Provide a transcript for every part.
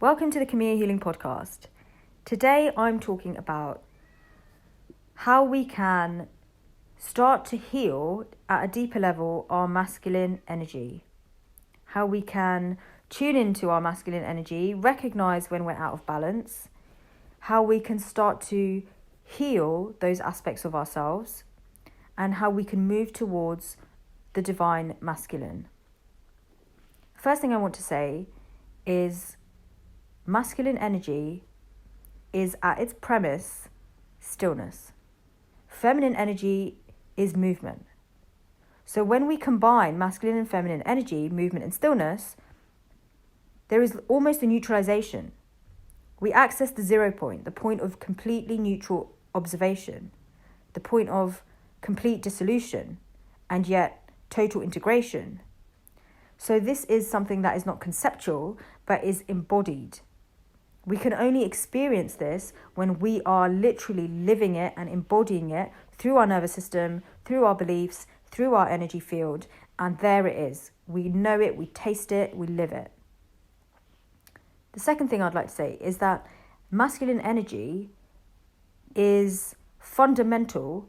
Welcome to the KIMIYA Healing Podcast. Today I'm talking about how we can start to heal at a deeper level our masculine energy. How we can tune into our masculine energy, recognize when we're out of balance, how we can start to heal those aspects of ourselves, and how we can move towards the divine masculine. First thing I want to say is masculine energy is at its premise stillness. Feminine energy is movement. So when we combine masculine and feminine energy, movement and stillness, there is almost a neutralization. We access the 0 point, the point of completely neutral observation, the point of complete dissolution, and yet total integration. So this is something that is not conceptual, but is embodied. We can only experience this when we are literally living it and embodying it through our nervous system, through our beliefs, through our energy field, and there it is. We know it, we taste it, we live it. The second thing I'd like to say is that masculine energy is fundamental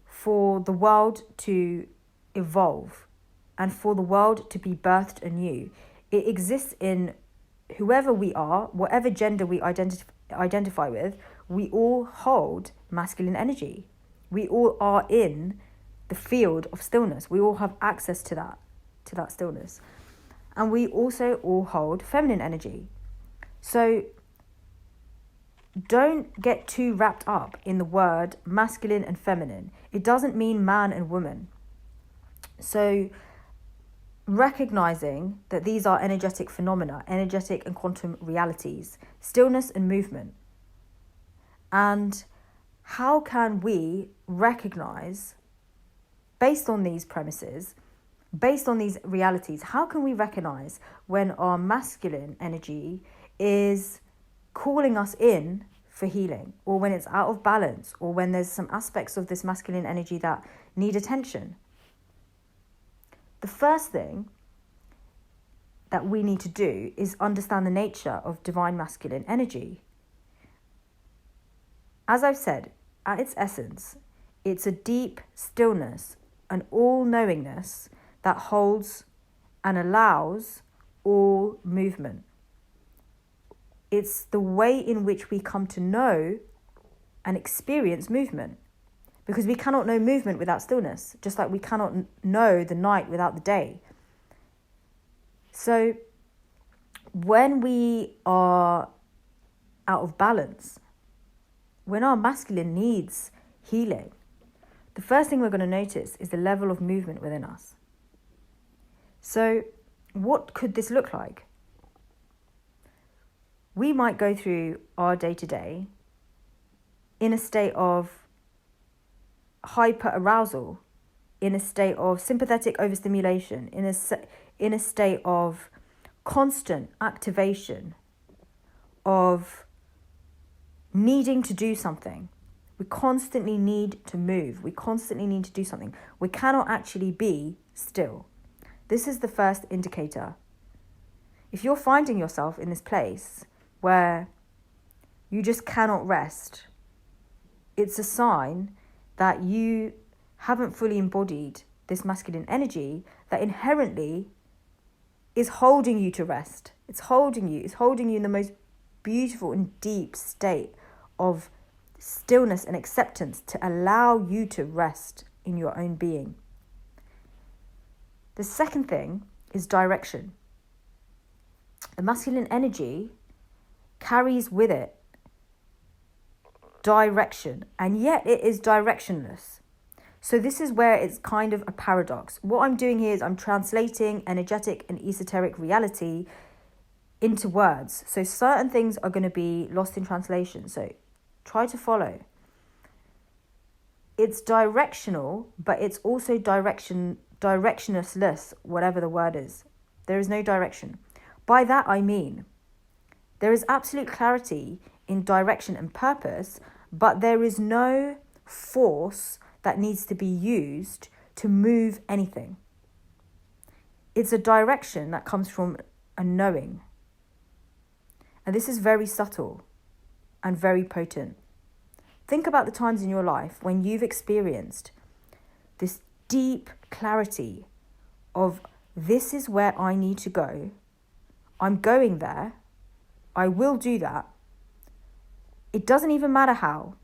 for the world to evolve and for the world to be birthed anew. It exists in whoever we are, whatever gender we identify with, we all hold masculine energy. We all are in the field of stillness. We all have access to that stillness. And we also all hold feminine energy. So don't get too wrapped up in the word masculine and feminine. It doesn't mean man and woman. So recognizing that these are energetic phenomena, energetic and quantum realities, stillness and movement. And how can we recognize, based on these premises, based on these realities, how can we recognize when our masculine energy is calling us in for healing, or when it's out of balance, or when there's some aspects of this masculine energy that need attention? The first thing that we need to do is understand the nature of divine masculine energy. As I've said, at its essence, it's a deep stillness, an all-knowingness that holds and allows all movement. It's the way in which we come to know and experience movement. Because we cannot know movement without stillness, just like we cannot know the night without the day. So when we are out of balance, when our masculine needs healing, the first thing we're going to notice is the level of movement within us. So what could this look like? We might go through our day-to-day in a state of hyper arousal, in a state of sympathetic overstimulation, in a state of constant activation, of needing to do something. We constantly need to move. We constantly need to do something. We cannot actually be still. This is the first indicator. If you're finding yourself in this place where you just cannot rest, it's a sign that you haven't fully embodied this masculine energy that inherently is holding you to rest. It's holding you in the most beautiful and deep state of stillness and acceptance to allow you to rest in your own being. The second thing is direction. The masculine energy carries with it direction, and yet it is directionless. So this is where it's kind of a paradox. What I'm doing here is I'm translating energetic and esoteric reality into words. So certain things are going to be lost in translation. So try to follow. It's directional, but it's also directionless, whatever the word is. There is no direction. By that I mean, there is absolute clarity in direction and purpose, but there is no force that needs to be used to move anything. It's a direction that comes from a knowing. And this is very subtle and very potent. Think about the times in your life when you've experienced this deep clarity of, this is where I need to go. I'm going there. I will do that. It doesn't even matter how.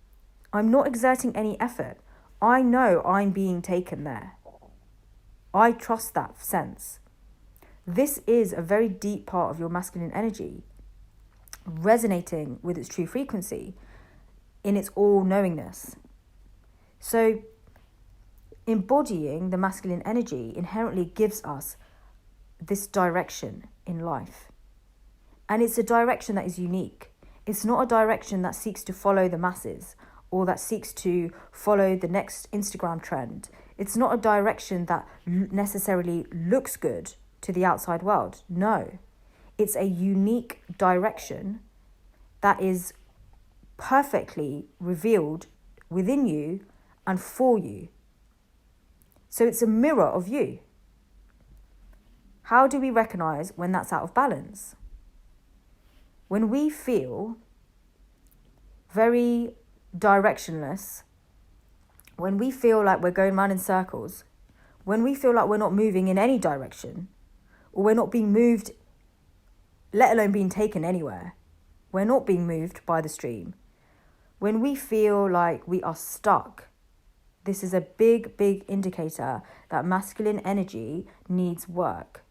I'm not exerting any effort. I know I'm being taken there. I trust that sense. This is a very deep part of your masculine energy, resonating with its true frequency in its all-knowingness. So embodying the masculine energy inherently gives us this direction in life. And it's a direction that is unique. It's not a direction that seeks to follow the masses or that seeks to follow the next Instagram trend. It's not a direction that necessarily looks good to the outside world. No, it's a unique direction that is perfectly revealed within you and for you. So it's a mirror of you. How do we recognize when that's out of balance? When we feel very directionless, when we feel like we're going round in circles, when we feel like we're not moving in any direction, or we're not being moved, let alone being taken anywhere, we're not being moved by the stream, when we feel like we are stuck, this is a big, big indicator that masculine energy needs work.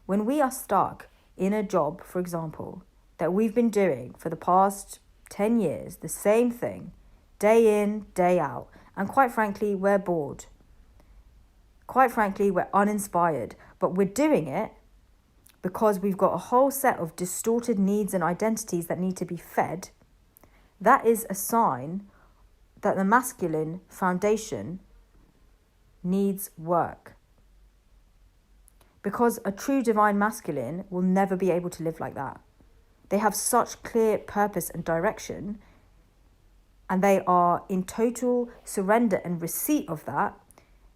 When we are stuck in a job, for example, that we've been doing for the past 10 years, the same thing, day in, day out, and quite frankly, we're bored. Quite frankly, we're uninspired, but we're doing it because we've got a whole set of distorted needs and identities that need to be fed. That is a sign that the masculine foundation needs work. Because a true divine masculine will never be able to live like that. They have such clear purpose and direction, and they are in total surrender and receipt of that.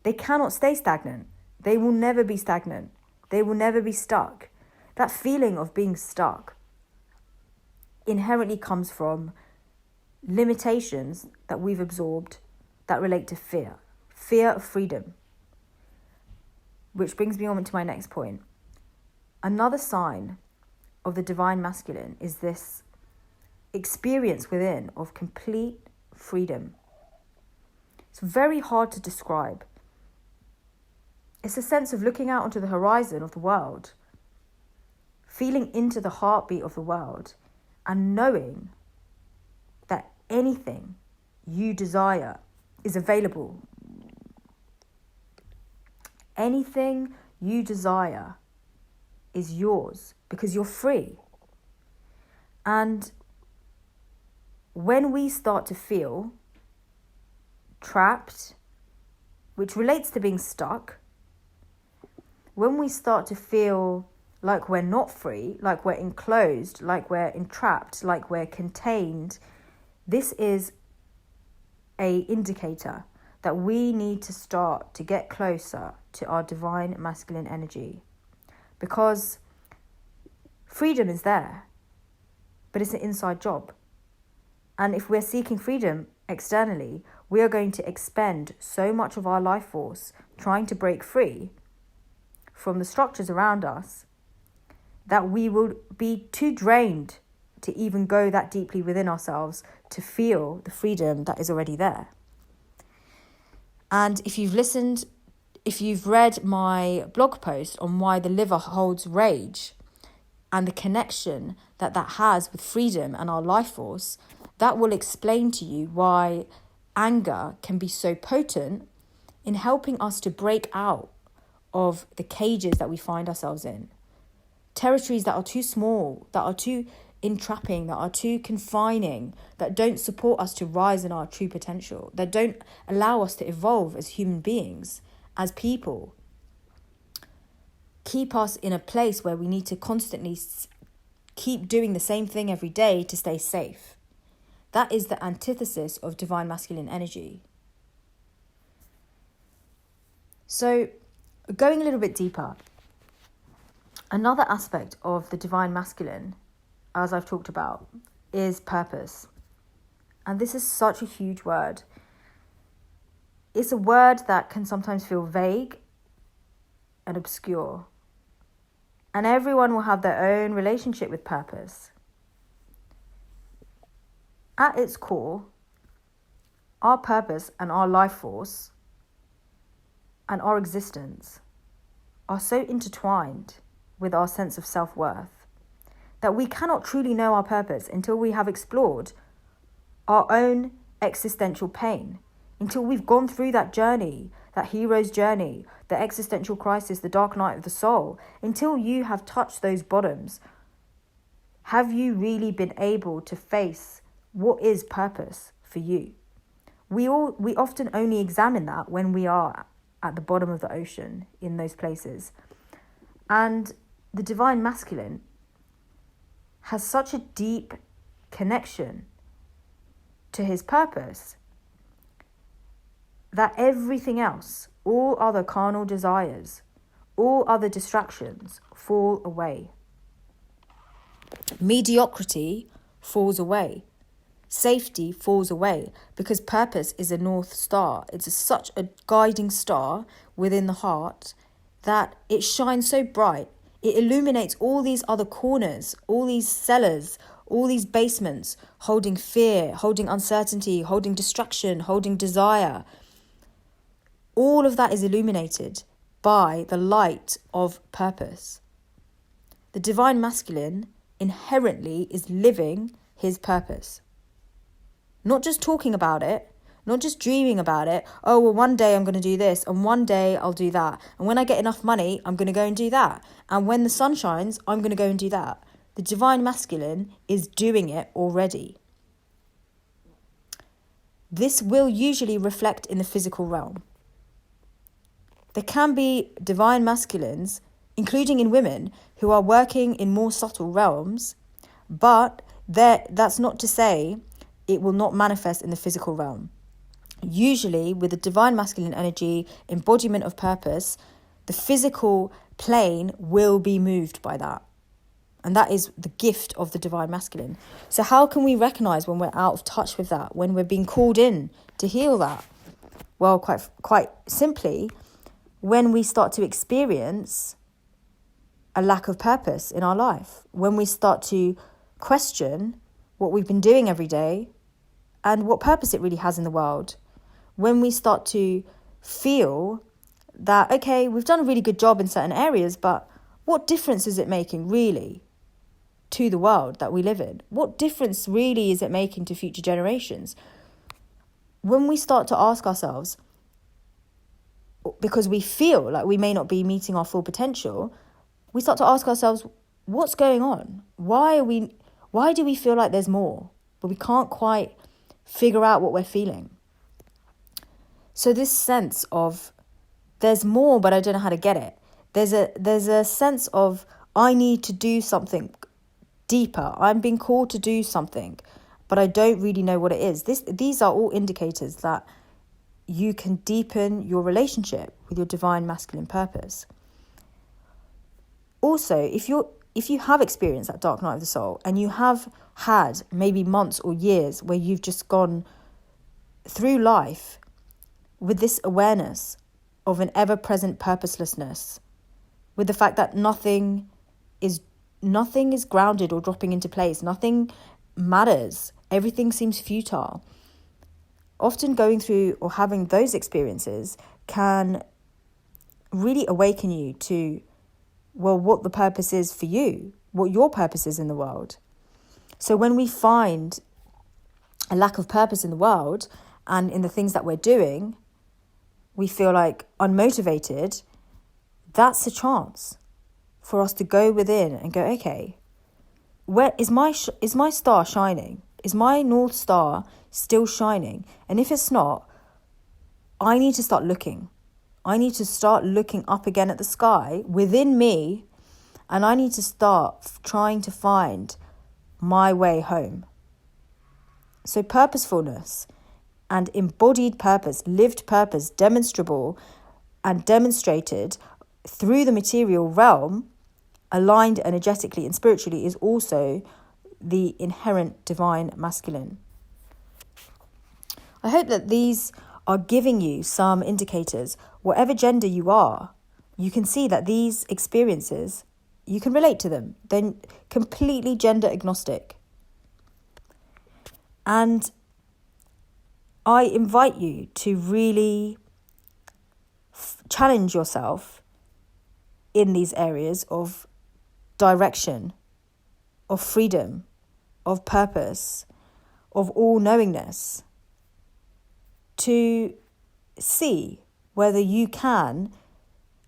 They cannot stay stagnant. They will never be stagnant. They will never be stuck. That feeling of being stuck inherently comes from limitations that we've absorbed that relate to fear of freedom. Which brings me on to my next point. Another sign of the divine masculine is this experience within of complete freedom. It's very hard to describe. It's a sense of looking out onto the horizon of the world, feeling into the heartbeat of the world, and knowing that anything you desire is available. Anything you desire is yours because you're free. And when we start to feel trapped, which relates to being stuck, when we start to feel like we're not free, like we're enclosed, like we're entrapped, like we're contained, this is an indicator that we need to start to get closer to our divine masculine energy. Because freedom is there, but it's an inside job. And if we're seeking freedom externally, we are going to expend so much of our life force trying to break free from the structures around us that we will be too drained to even go that deeply within ourselves to feel the freedom that is already there. And if you've read my blog post on why the liver holds rage and the connection that has with freedom and our life force, that will explain to you why anger can be so potent in helping us to break out of the cages that we find ourselves in. Territories that are too small, that are too entrapping, that are too confining, that don't support us to rise in our true potential, that don't allow us to evolve as human beings, as people. Keep us in a place where we need to constantly keep doing the same thing every day to stay safe. That is the antithesis of divine masculine energy. So, going a little bit deeper, another aspect of the divine masculine as I've talked about, is purpose. And this is such a huge word. It's a word that can sometimes feel vague and obscure. And everyone will have their own relationship with purpose. At its core, our purpose and our life force and our existence are so intertwined with our sense of self-worth that we cannot truly know our purpose until we have explored our own existential pain, until we've gone through that journey, that hero's journey, the existential crisis, the dark night of the soul. Until you have touched those bottoms, have you really been able to face what is purpose for you? We often only examine that when we are at the bottom of the ocean, in those places. And the divine masculine has such a deep connection to his purpose that everything else, all other carnal desires, all other distractions fall away. Mediocrity falls away. Safety falls away, because purpose is a North Star. It's such a guiding star within the heart that it shines so bright. It illuminates all these other corners, all these cellars, all these basements, holding fear, holding uncertainty, holding distraction, holding desire. All of that is illuminated by the light of purpose. The divine masculine inherently is living his purpose. Not just talking about it, not just dreaming about it. Oh, well, one day I'm going to do this, and one day I'll do that. And when I get enough money, I'm going to go and do that. And when the sun shines, I'm going to go and do that. The divine masculine is doing it already. This will usually reflect in the physical realm. There can be divine masculines, including in women, who are working in more subtle realms, but that's not to say it will not manifest in the physical realm. Usually, with the divine masculine energy, embodiment of purpose, the physical plane will be moved by that. And that is the gift of the divine masculine. So how can we recognize when we're out of touch with that, when we're being called in to heal that? Well, quite simply, when we start to experience a lack of purpose in our life, when we start to question what we've been doing every day and what purpose it really has in the world, when we start to feel that, okay, we've done a really good job in certain areas, but what difference is it making really to the world that we live in? What difference really is it making to future generations? When we start to ask ourselves, because we feel like we may not be meeting our full potential, we start to ask ourselves, what's going on? Why do we feel like there's more, but we can't quite figure out what we're feeling? So this sense of there's more, but I don't know how to get it. There's a sense of I need to do something deeper. I'm being called to do something, but I don't really know what it is. These are all indicators that you can deepen your relationship with your divine masculine purpose. Also, if you have experienced that dark night of the soul, and you have had maybe months or years where you've just gone through life with this awareness of an ever-present purposelessness, with the fact that nothing is grounded or dropping into place, nothing matters, everything seems futile. Often going through or having those experiences can really awaken you to, well, what the purpose is for you, what your purpose is in the world. So when we find a lack of purpose in the world and in the things that we're doing, we feel like unmotivated, that's a chance for us to go within and go, okay, where is my star shining? Is my North Star still shining? And if it's not, I need to start looking. I need to start looking up again at the sky within me, and I need to start trying to find my way home. So purposefulness and embodied purpose, lived purpose, demonstrable and demonstrated through the material realm, aligned energetically and spiritually, is also the inherent divine masculine. I hope that these are giving you some indicators. Whatever gender you are, you can see that these experiences, you can relate to them. They're completely gender agnostic. And I invite you to really challenge yourself in these areas of direction, of freedom, of purpose, of all-knowingness, to see whether you can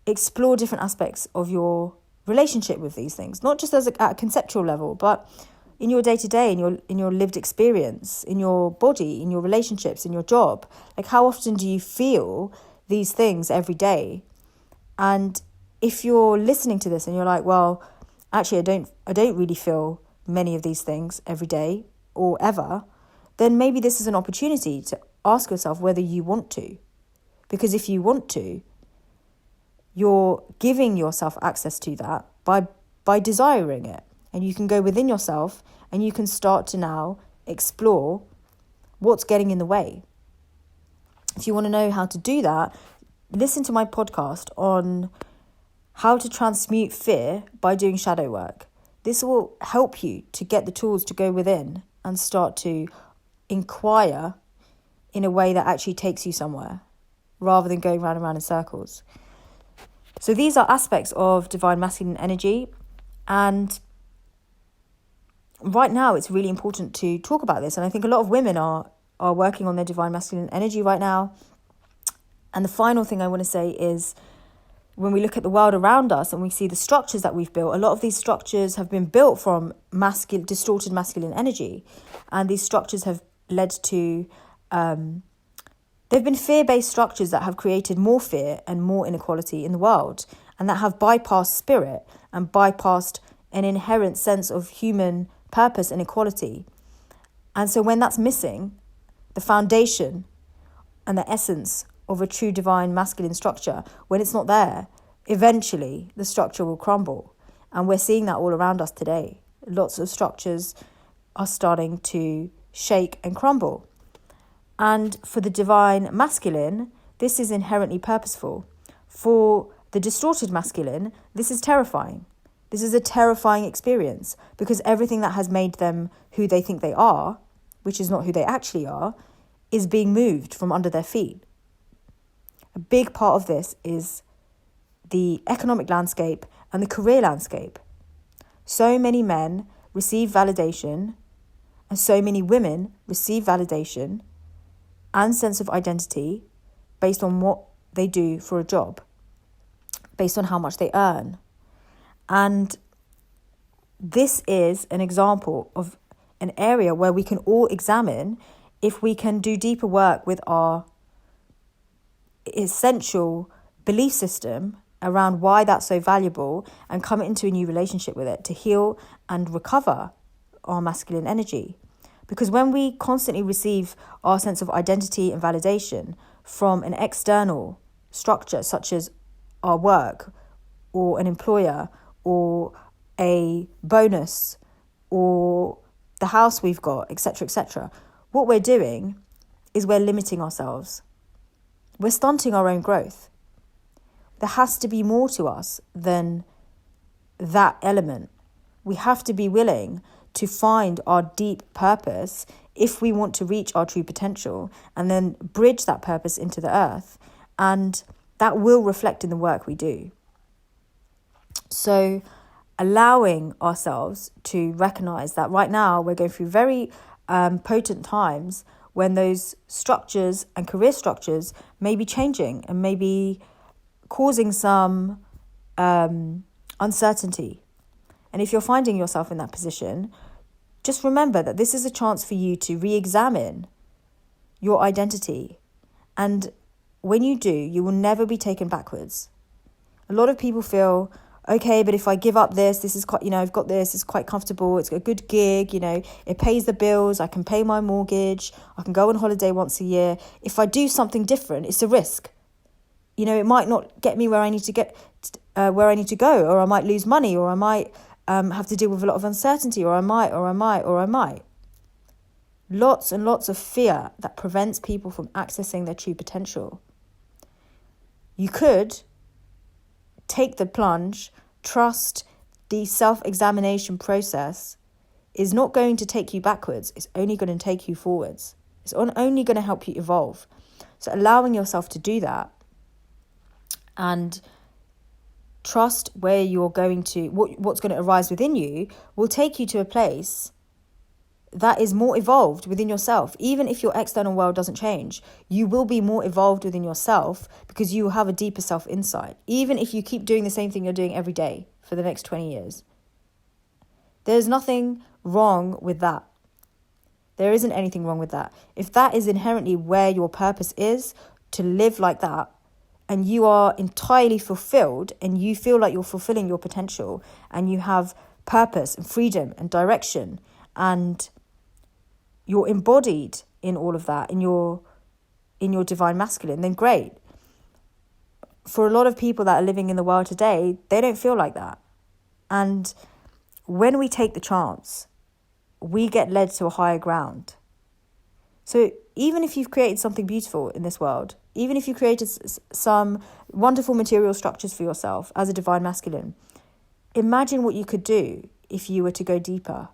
explore different aspects of your relationship with these things, not just at a conceptual level, but in your day-to-day, in your lived experience, in your body, in your relationships, in your job. Like, how often do you feel these things every day? And if you're listening to this and you're like, well, actually, I don't really feel many of these things every day or ever, then maybe this is an opportunity to ask yourself whether you want to. Because if you want to, you're giving yourself access to that by desiring it. And you can go within yourself and you can start to now explore what's getting in the way. If you want to know how to do that, listen to my podcast on how to transmute fear by doing shadow work. This will help you to get the tools to go within and start to inquire in a way that actually takes you somewhere, rather than going round and round in circles. So these are aspects of divine masculine energy, and right now it's really important to talk about this. And I think a lot of women are working on their divine masculine energy right now. And the final thing I want to say is, when we look at the world around us and we see the structures that we've built, a lot of these structures have been built from distorted masculine energy. And these structures have led to, they've been fear-based structures that have created more fear and more inequality in the world, and that have bypassed spirit and bypassed an inherent sense of human purpose and equality. And so when that's missing, the foundation and the essence of a true divine masculine structure, when it's not there, eventually the structure will crumble. And we're seeing that all around us today. Lots of structures are starting to shake and crumble. And for the divine masculine, this is inherently purposeful. For the distorted masculine, this is terrifying. This is a terrifying experience, because everything that has made them who they think they are, which is not who they actually are, is being moved from under their feet. A big part of this is the economic landscape and the career landscape. So many men receive validation, and so many women receive validation and sense of identity based on what they do for a job, based on how much they earn. And this is an example of an area where we can all examine if we can do deeper work with our essential belief system around why that's so valuable, and come into a new relationship with it to heal and recover our masculine energy. Because when we constantly receive our sense of identity and validation from an external structure, such as our work or an employer or a bonus or the house we've got, etc., what we're doing is we're limiting ourselves. We're stunting our own growth. There has to be more to us than that element. We have to be willing to find our deep purpose if we want to reach our true potential, and then bridge that purpose into the earth. And that will reflect in the work we do. So allowing ourselves to recognize that right now we're going through very potent times when those structures and career structures may be changing and may be causing some uncertainty. And if you're finding yourself in that position, just remember that this is a chance for you to re-examine your identity. And when you do, you will never be taken backwards. A lot of people feel, okay, but if I give up this is quite, I've got this, it's quite comfortable, it's a good gig, it pays the bills, I can pay my mortgage, I can go on holiday once a year. If I do something different, it's a risk. It might not get me where I need to go, or I might lose money, or I might have to deal with a lot of uncertainty, or I might. Lots and lots of fear that prevents people from accessing their true potential. You could take the plunge, trust the self-examination process is not going to take you backwards. It's only going to take you forwards. It's only going to help you evolve. So allowing yourself to do that and trust where you're going to, what's going to arise within you will take you to a place that is more evolved within yourself. Even if your external world doesn't change, you will be more evolved within yourself because you have a deeper self-insight. Even if you keep doing the same thing you're doing every day for the next 20 years. There's nothing wrong with that. There isn't anything wrong with that. If that is inherently where your purpose is, to live like that, and you are entirely fulfilled and you feel like you're fulfilling your potential and you have purpose and freedom and direction and you're embodied in all of that, in your divine masculine, then great. For a lot of people that are living in the world today, they don't feel like that. And when we take the chance, we get led to a higher ground. So even if you've created something beautiful in this world, even if you created some wonderful material structures for yourself as a divine masculine, imagine what you could do if you were to go deeper.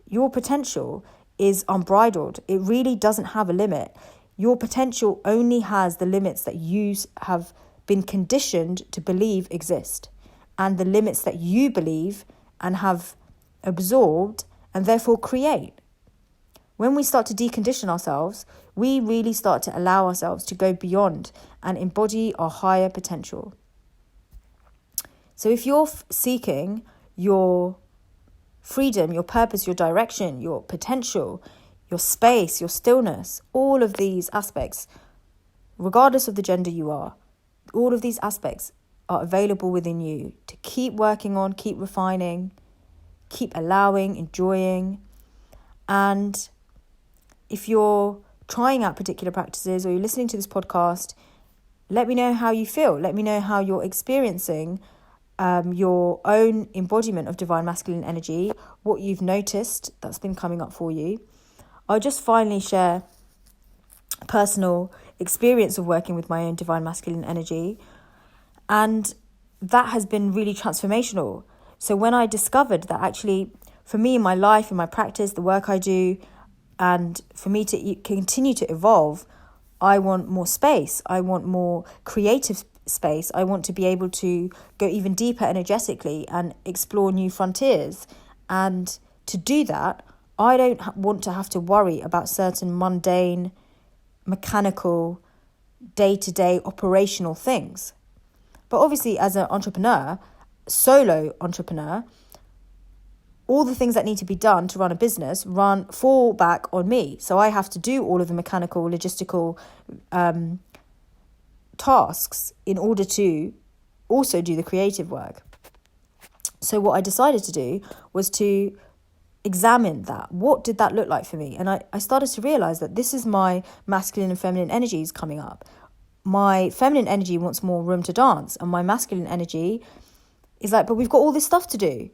Your potential is unbridled. It really doesn't have a limit. Your potential only has the limits that you have been conditioned to believe exist, and the limits that you believe and have absorbed and therefore create. When we start to decondition ourselves, we really start to allow ourselves to go beyond and embody our higher potential. So if you're seeking your freedom, your purpose, your direction, your potential, your space, your stillness, all of these aspects, regardless of the gender you are, all of these aspects are available within you to keep working on, keep refining, keep allowing, enjoying. And if you're trying out particular practices or you're listening to this podcast, let me know how you feel. Let me know how you're experiencing your own embodiment of divine masculine energy, what you've noticed that's been coming up for you. I'll just finally share a personal experience of working with my own divine masculine energy. And that has been really transformational. So when I discovered that actually, for me in my life, in my practice, the work I do, and for me to continue to evolve, I want more space. I want more creative space. I want to be able to go even deeper energetically and explore new frontiers. And to do that, I don't want to have to worry about certain mundane, mechanical, day-to-day operational things. But obviously, as an entrepreneur, solo entrepreneur, all the things that need to be done to run a business fall back on me. So I have to do all of the mechanical, logistical tasks in order to also do the creative work. So what I decided to do was to examine that. What did that look like for me? And I started to realize that this is my masculine and feminine energies coming up. My feminine energy wants more room to dance, and my masculine energy is like, but we've got all this stuff to do.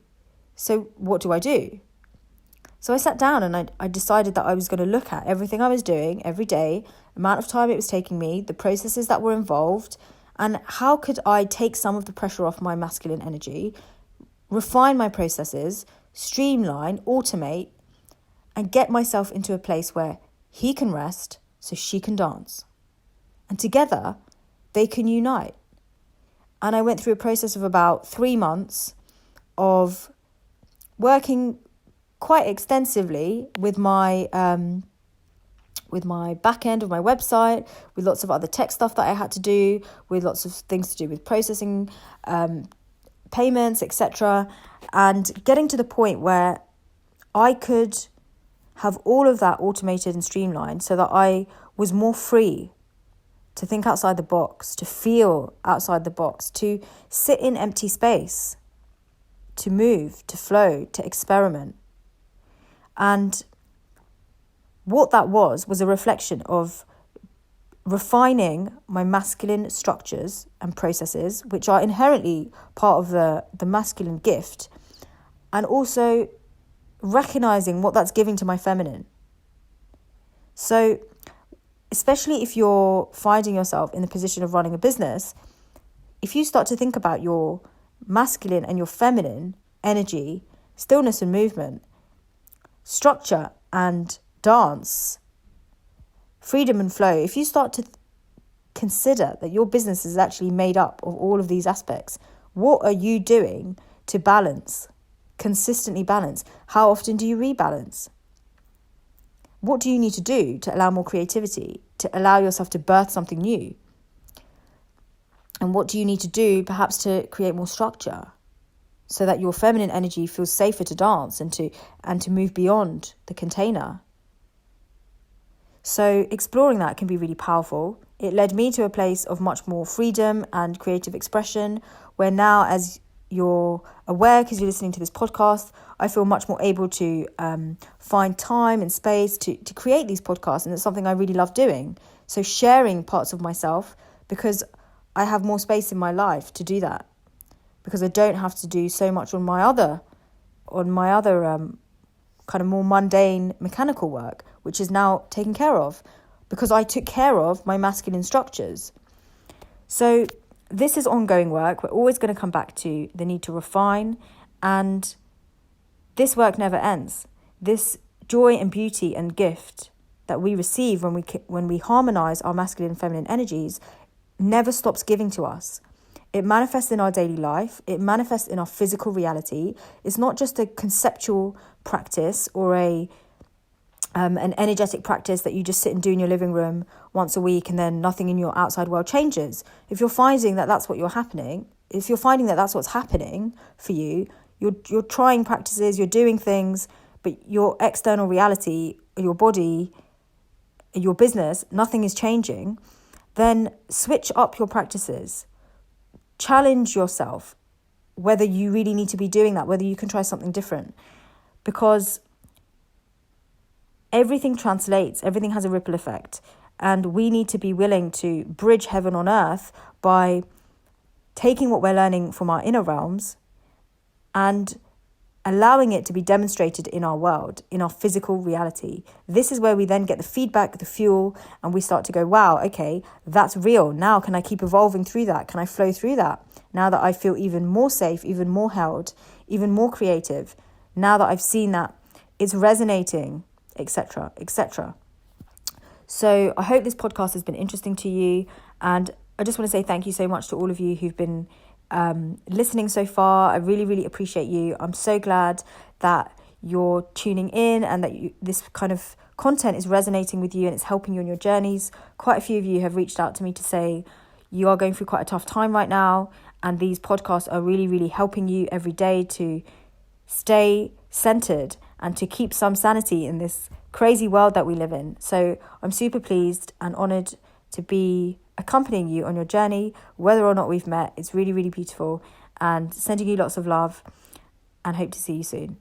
So what do I do? So I sat down and I decided that I was going to look at everything I was doing every day, the amount of time it was taking me, the processes that were involved, and how could I take some of the pressure off my masculine energy, refine my processes, streamline, automate, and get myself into a place where he can rest so she can dance. And together, they can unite. And I went through a process of about 3 months of working quite extensively with my back end of my website, with lots of other tech stuff that I had to do, with lots of things to do with processing, payments, etc. And getting to the point where I could have all of that automated and streamlined so that I was more free to think outside the box, to feel outside the box, to sit in empty space, to move, to flow, to experiment. And what that was a reflection of refining my masculine structures and processes, which are inherently part of the masculine gift, and also recognizing what that's giving to my feminine. So especially if you're finding yourself in the position of running a business, if you start to think about your masculine and your feminine energy, stillness and movement, structure and dance, freedom and flow, if you start to consider that your business is actually made up of all of these aspects, what are you doing to balance, consistently balance? How often do you rebalance? What do you need to do to allow more creativity, to allow yourself to birth something new? And what do you need to do perhaps to create more structure so that your feminine energy feels safer to dance and to move beyond the container? So exploring that can be really powerful. It led me to a place of much more freedom and creative expression, where now, as you're aware because you're listening to this podcast, I feel much more able to find time and space to create these podcasts, and it's something I really love doing. So sharing parts of myself, because I have more space in my life to do that, because I don't have to do so much on my other kind of more mundane mechanical work, which is now taken care of because I took care of my masculine structures. So this is ongoing work. We're always going to come back to the need to refine, and this work never ends. This joy and beauty and gift that we receive when we harmonize our masculine and feminine energies never stops giving to us. It manifests in our daily life. It manifests in our physical reality. It's not just a conceptual practice or an energetic practice that you just sit and do in your living room once a week and then nothing in your outside world changes. If you're finding that that's what's happening for you, you're trying practices, you're doing things, but your external reality, your body, your business, nothing is changing, then switch up your practices. Challenge yourself whether you really need to be doing that, whether you can try something different, because everything translates, everything has a ripple effect, and we need to be willing to bridge heaven on earth by taking what we're learning from our inner realms and allowing it to be demonstrated in our world, in our physical reality. This is where we then get the feedback, the fuel, and we start to go, wow, okay, that's real. Now can I keep evolving through that? Can I flow through that? Now that I feel even more safe, even more held, even more creative, now that I've seen that it's resonating, etc., etc. So I hope this podcast has been interesting to you, and I just want to say thank you so much to all of you who've been listening so far. I really, really appreciate you. I'm so glad that you're tuning in and that this kind of content is resonating with you and it's helping you on your journeys. Quite a few of you have reached out to me to say you are going through quite a tough time right now, and these podcasts are really, really helping you every day to stay centered and to keep some sanity in this crazy world that we live in. So I'm super pleased and honored to be accompanying you on your journey, whether or not we've met. It's really, really beautiful, and sending you lots of love and hope to see you soon.